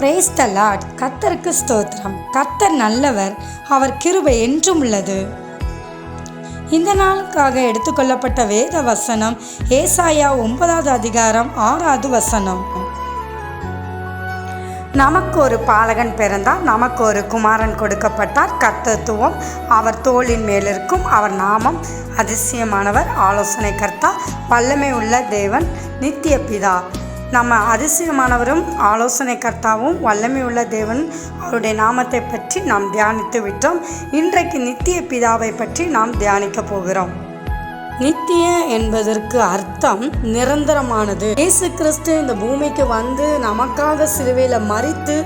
Praise the Lord. கர்த்தருக்கு ஸ்தோத்திரம். கர்த்தர் நல்லவர், அவர் கிருபை என்றும் உள்ளது. இந்த நாளுக்காக எடுத்துக்கொள்ளப்பட்ட வேத வசனம் ஏசாயா 9வது அதிகாரம் 6வது வசனம். நமக்கு ஒரு பாலகன் பிறந்தார், நமக்கு ஒரு குமாரன் கொடுக்கப்பட்டார். கர்த்தத்துவம் அவர் தோளின் மேலிருக்கும். அவர் நாமம் அதிசயமானவர், ஆலோசனை கர்த்தா, வல்லமை உள்ள தேவன், நித்திய பிதா. நம்ம அதிசயமானவரும் ஆலோசனை கர்த்தாவும் வல்லமை உள்ள தேவன் அவருடைய நாமத்தை பற்றி நாம் தியானித்து விட்டோம். இன்றைக்கு நித்திய பிதாவை பற்றி நாம் தியானிக்க போகிறோம். நித்திய என்பதற்கு அர்த்தம் நிரந்தரமானது. இயேசு கிறிஸ்து இந்த பூமிக்கு வந்து நமக்காக சிலுவையில் மரித்து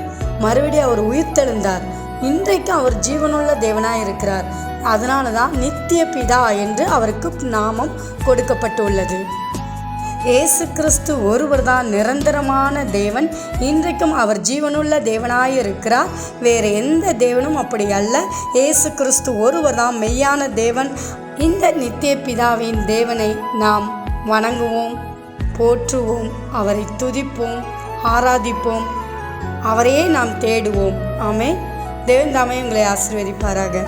மறுபடியும் அவர் உயிர்த்தெழுந்தார். இன்றைக்கு அவர் ஜீவனுள்ள தேவனாய் இருக்கிறார். அதனால தான் நித்திய பிதா என்று அவருக்கு நாமம் கொடுக்கப்பட்டுள்ளது. இயேசு கிறிஸ்து ஒருவர் தான் நிரந்தரமான தேவன். இன்றைக்கும் அவர் ஜீவனுள்ள தேவனாயிருக்கிறார். வேறு எந்த தேவனும் அப்படி அல்ல. இயேசு கிறிஸ்து ஒருவர் தான் மெய்யான தேவன். இந்த நித்திய பிதாவின் தேவனை நாம் வணங்குவோம், போற்றுவோம், அவரை துதிப்போம், ஆராதிப்போம், அவரையே நாம் தேடுவோம். ஆமென். தேவன் தாமே உங்களை ஆசீர்வதிப்பாராக.